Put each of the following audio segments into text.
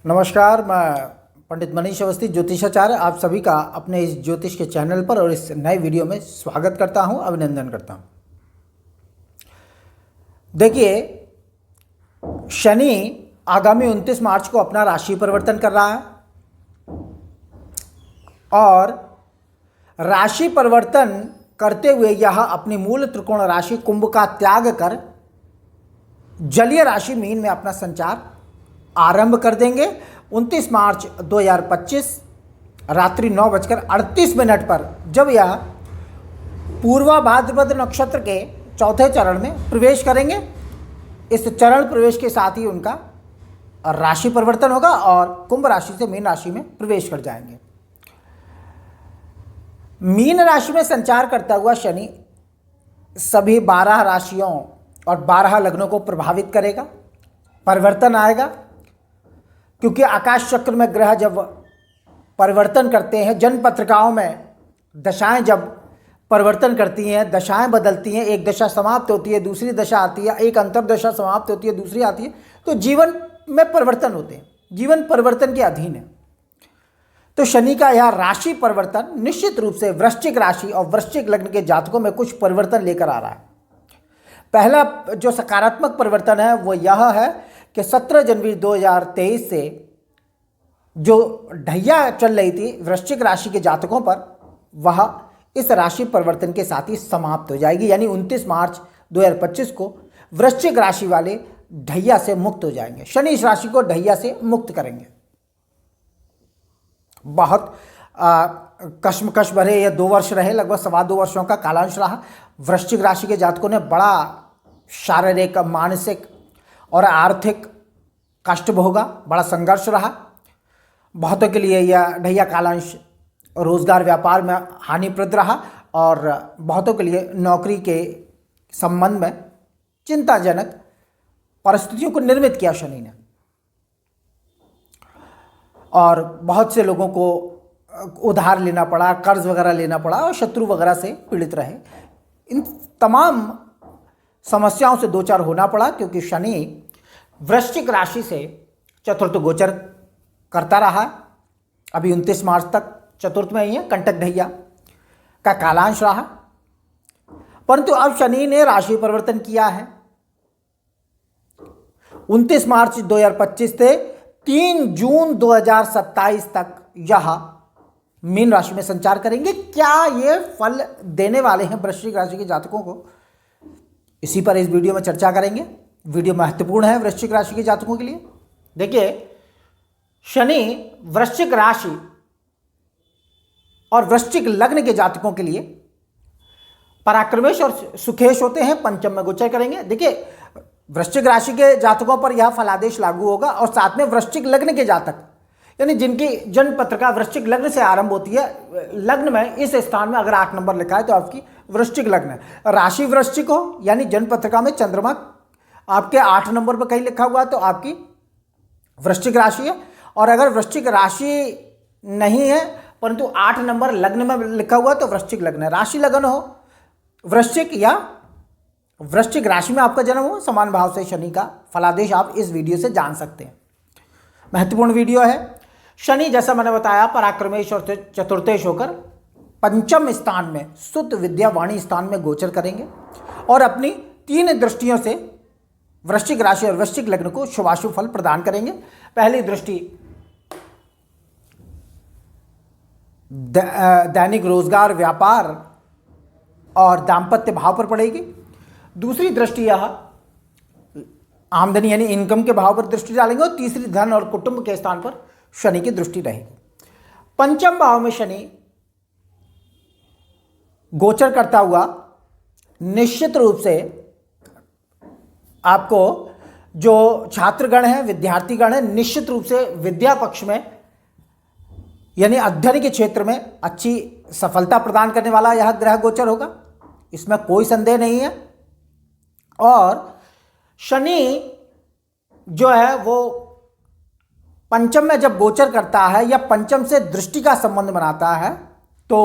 नमस्कार, मैं पंडित मनीष अवस्थी ज्योतिषाचार्य आप सभी का अपने इस ज्योतिष के चैनल पर और इस नए वीडियो में स्वागत करता हूं, अभिनंदन करता हूं। देखिए, शनि आगामी 29 मार्च को अपना राशि परिवर्तन कर रहा है और राशि परिवर्तन करते हुए यह अपनी मूल त्रिकोण राशि कुंभ का त्याग कर जलीय राशि मीन में अपना संचार आरंभ कर देंगे। 29 मार्च 2025 रात्रि 9:38 पर जब यह पूर्वा भाद्रपद नक्षत्र के चौथे चरण में प्रवेश करेंगे, इस चरण प्रवेश के साथ ही उनका राशि परिवर्तन होगा और कुंभ राशि से मीन राशि में प्रवेश कर जाएंगे। मीन राशि में संचार करता हुआ शनि सभी 12 राशियों और 12 लग्नों को प्रभावित करेगा। परिवर्तन आएगा क्योंकि आकाश चक्र में ग्रह जब परिवर्तन करते हैं, जन्म पत्रिकाओं में दशाएं जब परिवर्तन करती हैं, दशाएं बदलती हैं, एक दशा समाप्त होती है, दूसरी दशा आती है, एक अंतर्दशा समाप्त होती है, दूसरी आती है, तो जीवन में परिवर्तन होते हैं, जीवन परिवर्तन के अधीन है। तो शनि का यह राशि परिवर्तन निश्चित रूप से वृश्चिक राशि और वृश्चिक लग्न के जातकों में कुछ परिवर्तन लेकर आ रहा है। पहला जो सकारात्मक परिवर्तन है वो यह है कि 17 जनवरी 2023 से जो ढैया चल रही थी वृश्चिक राशि के जातकों पर, वह इस राशि परिवर्तन के साथ ही समाप्त हो जाएगी। यानी 29 मार्च 2025 को वृश्चिक राशि वाले ढैया से मुक्त हो जाएंगे। शनि इस राशि को ढैया से मुक्त करेंगे। बहुत कश्मकश भरे ये 2 वर्ष रहे, लगभग 2.25 वर्षों का कालांश रहा। वृश्चिक राशि के जातकों ने बड़ा शारीरिक, मानसिक और आर्थिक कष्ट भोगा, बड़ा संघर्ष रहा। बहुतों के लिए यह ढैया कालांश रोजगार व्यापार में हानिप्रद रहा और बहुतों के लिए नौकरी के संबंध में चिंताजनक परिस्थितियों को निर्मित किया शनि ने, और बहुत से लोगों को उधार लेना पड़ा, कर्ज वगैरह लेना पड़ा और शत्रु वगैरह से पीड़ित रहे। इन तमाम समस्याओं से दो चार होना पड़ा क्योंकि शनि वृश्चिक राशि से चतुर्थ गोचर करता रहा। अभी 29 मार्च तक चतुर्थ में ही है, कंटक ढैया का कालांश रहा, परंतु अब शनि ने राशि परिवर्तन किया है। 29 मार्च 2025 से 3 जून 2027 तक यह मीन राशि में संचार करेंगे। क्या ये फल देने वाले हैं वृश्चिक राशि के जातकों को, इसी पर इस वीडियो में चर्चा करेंगे। वीडियो महत्वपूर्ण है वृश्चिक राशि के जातकों के लिए। देखिए, शनि वृश्चिक राशि और वृश्चिक लग्न के जातकों के लिए पराक्रमेश और सुखेश होते हैं, पंचम में गोचर करेंगे। देखिए, वृश्चिक राशि के जातकों पर यह फलादेश लागू होगा और साथ में वृश्चिक लग्न के जातक, यानी जिनकी जन्म पत्रिका वृश्चिक लग्न से आरंभ होती है, लग्न में इस स्थान में अगर 8 नंबर लिखा है तो आपकी वृश्चिक लग्न है। राशि वृश्चिक हो, यानी जन्म पत्रिका में चंद्रमा आपके 8 नंबर पर कहीं लिखा हुआ है तो आपकी वृश्चिक राशि है। और अगर वृश्चिक राशि नहीं है परंतु 8 नंबर लग्न में लिखा हुआ है तो वृश्चिक लग्न है। राशि लग्न हो वृश्चिक या वृश्चिक राशि में आपका जन्म हो, समान भाव से शनि का फलादेश आप इस वीडियो से जान सकते हैं। महत्वपूर्ण वीडियो है। शनि, जैसा मैंने बताया, पराक्रमेश और चतुर्थेश होकर पंचम स्थान में सुत विद्या वाणी स्थान में गोचर करेंगे और अपनी 3 दृष्टियों से वृश्चिक राशि और वृश्चिक लग्न को शुभाशुभ फल प्रदान करेंगे। पहली दृष्टि दैनिक रोजगार, व्यापार और दाम्पत्य भाव पर पड़ेगी। दूसरी दृष्टि यह आमदनी यानी इनकम के भाव पर दृष्टि डालेंगे और तीसरी धन और कुटुंब के स्थान पर शनि की दृष्टि रहेगी। पंचम भाव में शनि गोचर करता हुआ निश्चित रूप से आपको जो छात्रगण हैं, विद्यार्थीगण हैं, निश्चित रूप से विद्या पक्ष में यानी अध्ययन के क्षेत्र में अच्छी सफलता प्रदान करने वाला यह ग्रह गोचर होगा, इसमें कोई संदेह नहीं है। और शनि जो है वो पंचम में जब गोचर करता है या पंचम से दृष्टि का संबंध बनाता है तो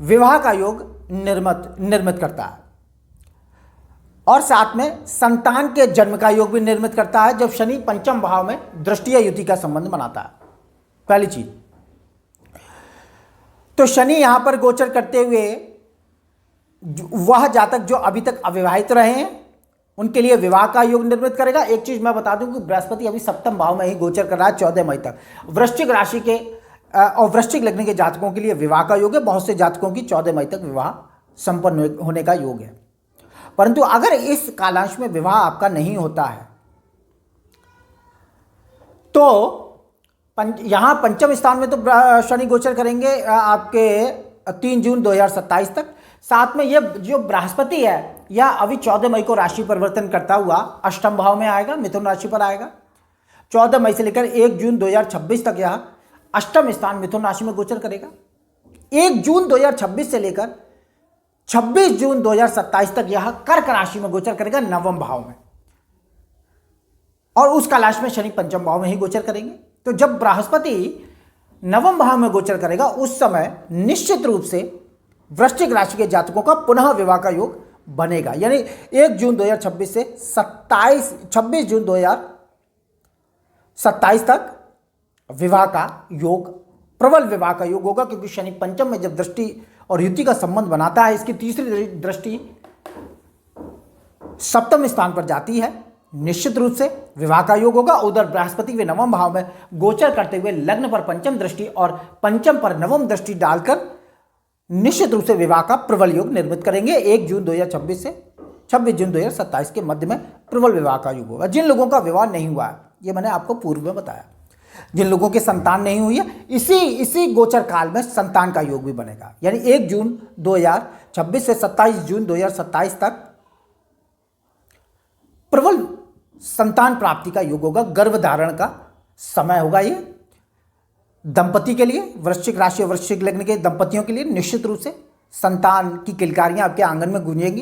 विवाह का योग निर्मित करता है। और साथ में संतान के जन्म का योग भी निर्मित करता है जब शनि पंचम भाव में दृष्टि या युति का संबंध बनाता है। पहली चीज तो शनि यहां पर गोचर करते हुए वह जातक जो अभी तक अविवाहित रहे हैं उनके लिए विवाह का योग निर्मित करेगा। एक चीज मैं बता दूं कि बृहस्पति अभी सप्तम भाव में ही गोचर कर रहा है 14 मई तक। वृश्चिक राशि के और वृश्चिक लग्न के जातकों के लिए विवाह का योग है। बहुत से जातकों की 14 मई तक विवाह संपन्न होने का योग है। परंतु अगर इस कालांश में विवाह आपका नहीं होता है तो यहां पंचम स्थान में तो शनि गोचर करेंगे आपके 3 जून 2027 तक। साथ में ये जो बृहस्पति है यह अभी 14 मई को राशि परिवर्तन करता हुआ अष्टम भाव में आएगा, मिथुन राशि पर आएगा। 14 मई से लेकर 1 जून 2026 तक यह अष्टम स्थान मिथुन राशि में गोचर करेगा। 1 जून 2026 से लेकर 26 जून 2027 तक यह कर्क राशि में गोचर करेगा नवम भाव में, और उस कालांश में शनि पंचम भाव में ही गोचर करेंगे। तो जब बृहस्पति नवम भाव में गोचर करेगा उस समय निश्चित रूप से वृश्चिक राशि के जातकों का पुनः विवाह का योग बनेगा। यानी 1 जून 2026 से 26 जून 2027 तक विवाह का योग, प्रबल विवाह का योग होगा, क्योंकि शनि पंचम में जब दृष्टि और युति का संबंध बनाता है, इसकी तीसरी दृष्टि सप्तम स्थान पर जाती है, निश्चित रूप से विवाह का योग होगा। उधर बृहस्पति वे नवम भाव में गोचर करते हुए लग्न पर पंचम दृष्टि और पंचम पर नवम दृष्टि डालकर निश्चित रूप से विवाह का प्रबल योग निर्मित करेंगे। 1 जून 2026 से 26 जून 2027 के मध्य में प्रबल विवाह का योग होगा। जिन लोगों का विवाह नहीं हुआ है, ये मैंने आपको पूर्व में बताया, जिन लोगों की संतान नहीं हुई है, इसी गोचर काल में संतान का योग भी बनेगा। यानी 1 जून 2026 से 27 जून 2027 तक प्रबल संतान प्राप्ति का योग होगा। गर्भधारण का समय होगा ये दंपति के लिए, वृश्चिक राशि और वृश्चिक लग्न के दंपतियों के लिए निश्चित रूप से संतान की किलकारियां आपके आंगन में गूंजेंगी,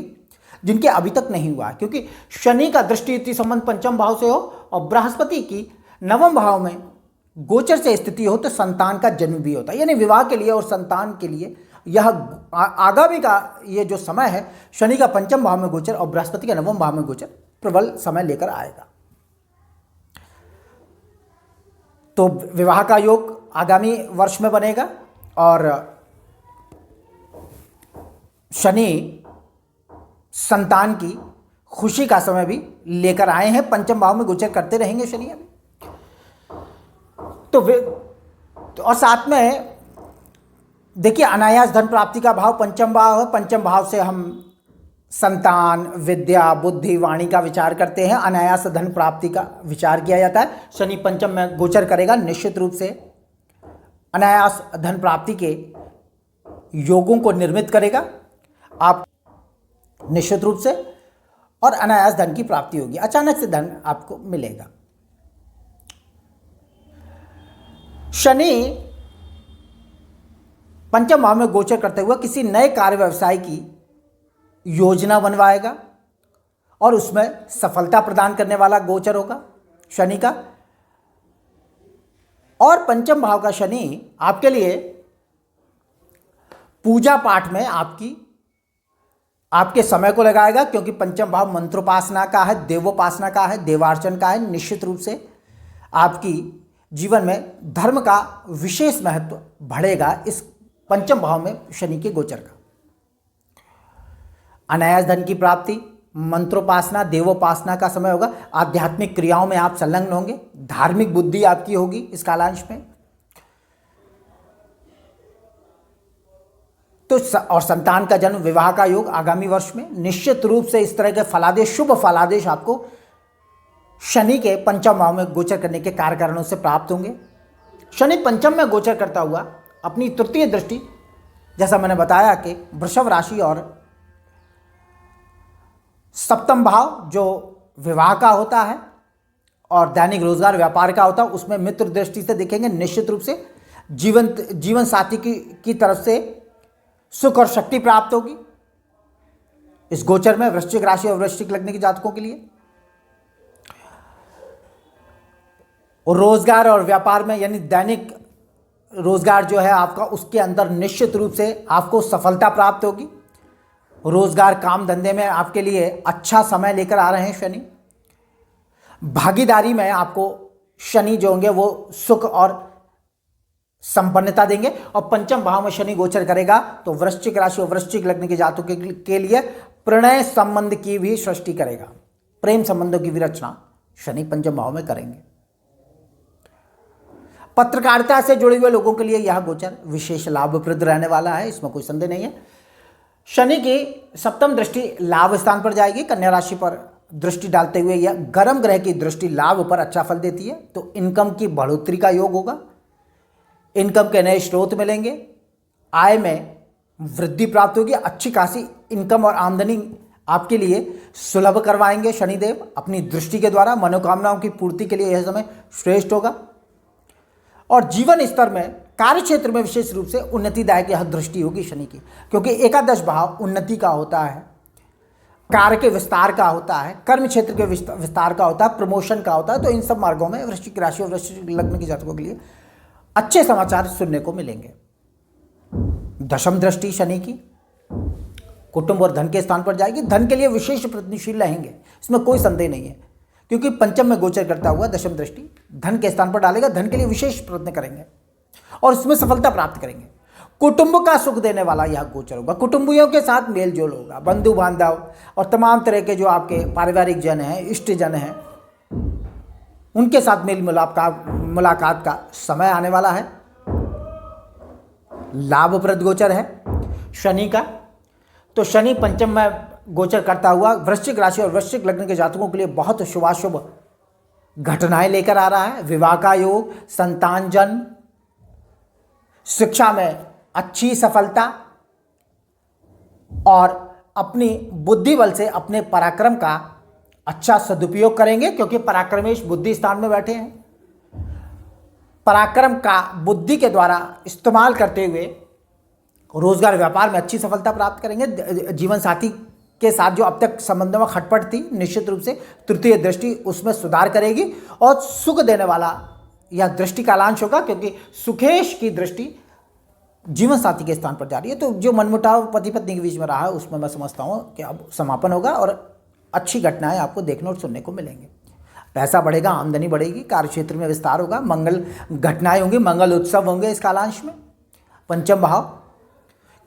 जिनके अभी तक नहीं हुआ, क्योंकि शनि का दृष्टि युति संबंध पंचम भाव से हो और बृहस्पति की नवम भाव में गोचर से स्थिति हो तो संतान का जन्म भी होता है। यानी विवाह के लिए और संतान के लिए यह आगामी का ये जो समय है, शनि का पंचम भाव में गोचर और बृहस्पति का नवम भाव में गोचर प्रबल समय लेकर आएगा। तो विवाह का योग आगामी वर्ष में बनेगा और शनि संतान की खुशी का समय भी लेकर आए हैं। पंचम भाव में गोचर करते रहेंगे शनि अभी तो और साथ में देखिए अनायास धन प्राप्ति का भाव पंचम भाव है। पंचम भाव से हम संतान, विद्या, बुद्धि, वाणी का विचार करते हैं। अनायास धन प्राप्ति का विचार किया जाता है। शनि पंचम में गोचर करेगा, निश्चित रूप से अनायास धन प्राप्ति के योगों को निर्मित करेगा आप निश्चित रूप से, और अनायास धन की प्राप्ति होगी, अचानक से धन आपको मिलेगा। शनि पंचम भाव में गोचर करते हुए किसी नए कार्य व्यवसाय की योजना बनवाएगा और उसमें सफलता प्रदान करने वाला गोचर होगा शनि का। और पंचम भाव का शनि आपके लिए पूजा पाठ में आपके समय को लगाएगा, क्योंकि पंचम भाव मंत्रोपासना का है, देवोपासना का है, देवार्चन का है। निश्चित रूप से आपकी जीवन में धर्म का विशेष महत्व बढ़ेगा इस पंचम भाव में शनि के गोचर का। अनायास धन की प्राप्ति, मंत्रोपासना, देवोपासना का समय होगा। आध्यात्मिक क्रियाओं में आप संलग्न होंगे, धार्मिक बुद्धि आपकी होगी इस कालांश में। तो और संतान का जन्म, विवाह का योग आगामी वर्ष में। निश्चित रूप से इस तरह के फलादेश, शुभ फलादेश आपको शनि के पंचम भाव में गोचर करने के कार्य कारणों से प्राप्त होंगे। शनि पंचम में गोचर करता हुआ अपनी तृतीय दृष्टि, जैसा मैंने बताया कि वृषभ राशि और सप्तम भाव जो विवाह का होता है और दैनिक रोजगार व्यापार का होता है, उसमें मित्र दृष्टि से देखेंगे। निश्चित रूप से जीवन साथी की तरफ से सुख और शक्ति प्राप्त होगी इस गोचर में वृश्चिक राशि और वृश्चिक लग्न के जातकों के लिए। और रोजगार और व्यापार में, यानी दैनिक रोजगार जो है आपका, उसके अंदर निश्चित रूप से आपको सफलता प्राप्त होगी। रोजगार काम धंधे में आपके लिए अच्छा समय लेकर आ रहे हैं शनि। भागीदारी में आपको शनि जो होंगे वो सुख और संपन्नता देंगे। और पंचम भाव में शनि गोचर करेगा तो वृश्चिक राशि और वृश्चिक लग्न के जातकों के लिए प्रणय संबंध की भी सृष्टि करेगा, प्रेम संबंधों की भी रचना शनि पंचम भाव में करेंगे। पत्रकारिता से जुड़े हुए लोगों के लिए यह गोचर विशेष लाभप्रद रहने वाला है, इसमें कोई संदेह नहीं है। शनि की सप्तम दृष्टि लाभ स्थान पर जाएगी, कन्या राशि पर दृष्टि डालते हुए यह गर्म ग्रह की दृष्टि लाभ पर अच्छा फल देती है। तो इनकम की बढ़ोतरी का योग होगा, इनकम के नए स्रोत मिलेंगे, आय में वृद्धि प्राप्त होगी, अच्छी खासी इनकम और आमदनी आपके लिए सुलभ करवाएंगे शनिदेव अपनी दृष्टि के द्वारा। मनोकामनाओं की पूर्ति के लिए यह समय श्रेष्ठ होगा। और जीवन स्तर में कार्य क्षेत्र में विशेष रूप से उन्नतिदायक यह दृष्टि होगी शनि की, क्योंकि एकादश भाव उन्नति का होता है, कार्य के विस्तार का होता है, कर्म क्षेत्र के विस्तार का होता है, प्रमोशन का होता है। तो इन सब मार्गों में वृश्चिक राशि और वृश्चिक लग्न के जातकों के लिए अच्छे समाचार सुनने को मिलेंगे। दशम दृष्टि शनि की कुटुंब और धन के स्थान पर जाएगी, धन के लिए विशेष प्रयत्नशील रहेंगे, इसमें कोई संदेह नहीं है, क्योंकि पंचम में गोचर करता हुआ दशम दृष्टि धन के स्थान पर डालेगा, धन के लिए विशेष प्रयत्न करेंगे और इसमें सफलता प्राप्त करेंगे। कुटुंब का सुख देने वाला यह गोचर होगा, कुटुंबियों के साथ मेल जोल होगा, बंधु बांधव और तमाम तरह के जो आपके पारिवारिक जन हैं, इष्ट जन हैं, उनके साथ मेल मुलाकात का समय आने वाला है। लाभप्रद गोचर है शनि का। तो शनि पंचम में गोचर करता हुआ वृश्चिक राशि और वृश्चिक लग्न के जातकों के लिए बहुत शुभाशुभ घटनाएं लेकर आ रहा है। विवाह का योग, संतान जन्म, शिक्षा में अच्छी सफलता और अपनी बुद्धि बल से अपने पराक्रम का अच्छा सदुपयोग करेंगे, क्योंकि पराक्रमेश बुद्धि स्थान में बैठे हैं। पराक्रम का बुद्धि के द्वारा इस्तेमाल करते हुए रोजगार व्यापार में अच्छी सफलता प्राप्त करेंगे। जीवन साथी के साथ जो अब तक संबंधों में खटपट थी, निश्चित रूप से तृतीय दृष्टि उसमें सुधार करेगी और सुख देने वाला यह दृष्टि कालांश होगा, क्योंकि सुखेश की दृष्टि जीवन साथी के स्थान पर जा रही है। तो जो मनमुटाव पति पत्नी के बीच में रहा है उसमें मैं समझता हूँ कि अब समापन होगा और अच्छी घटनाएं आपको देखने और सुनने को मिलेंगे। पैसा बढ़ेगा, आमदनी बढ़ेगी, कार्य क्षेत्र में विस्तार होगा, मंगल घटनाएं होंगी, मंगल उत्सव होंगे इस कालांश में। पंचम भाव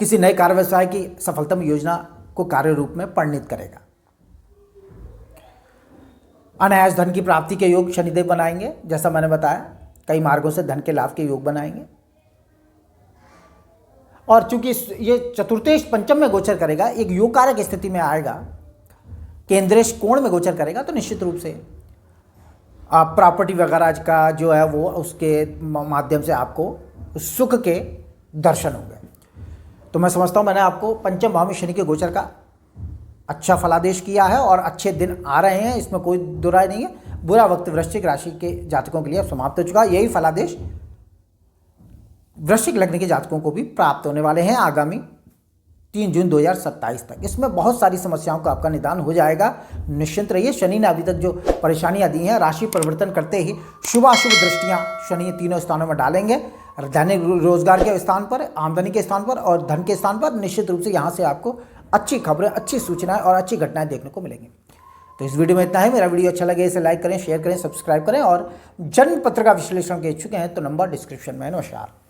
किसी नए कार्य व्यवसाय की सफलतम योजना को कार्य रूप में परिणित करेगा। अनायास धन की प्राप्ति के योग शनिदेव बनाएंगे, जैसा मैंने बताया कई मार्गों से धन के लाभ के योग बनाएंगे। और चूंकि ये चतुर्थेश पंचम में गोचर करेगा, एक योग कारक स्थिति में आएगा, केंद्रेश कोण में गोचर करेगा, तो निश्चित रूप से प्रॉपर्टी वगैरह का जो है वो उसके माध्यम से आपको सुख के दर्शन होंगे। तो मैं समझता हूँ मैंने आपको पंचम भाव में शनि के गोचर का अच्छा फलादेश किया है और अच्छे दिन आ रहे हैं, इसमें कोई दुराय नहीं है। बुरा वक्त वृश्चिक राशि के जातकों के लिए अब समाप्त हो चुका है। यही फलादेश वृश्चिक लग्न के जातकों को भी प्राप्त होने वाले हैं आगामी 3 जून 2027 तक। इसमें बहुत सारी समस्याओं का आपका निदान हो जाएगा, निश्चिंत रहिए। शनि ने अभी तक जो परेशानियां दी हैं, राशि परिवर्तन करते ही शुभाशुभ दृष्टियां शनि तीनों स्थानों में डालेंगे, दैनिक रोजगार के स्थान पर, आमदनी के स्थान पर और धन के स्थान पर। निश्चित रूप से यहाँ से आपको अच्छी खबरें, अच्छी सूचनाएं और अच्छी घटनाएं देखने को मिलेंगी। तो इस वीडियो में इतना है। मेरा वीडियो अच्छा लगे इसे लाइक करें, शेयर करें, सब्सक्राइब करें और जन्म पत्र का विश्लेषण के इच्छुक हैं तो नंबर डिस्क्रिप्शन में। नमस्कार।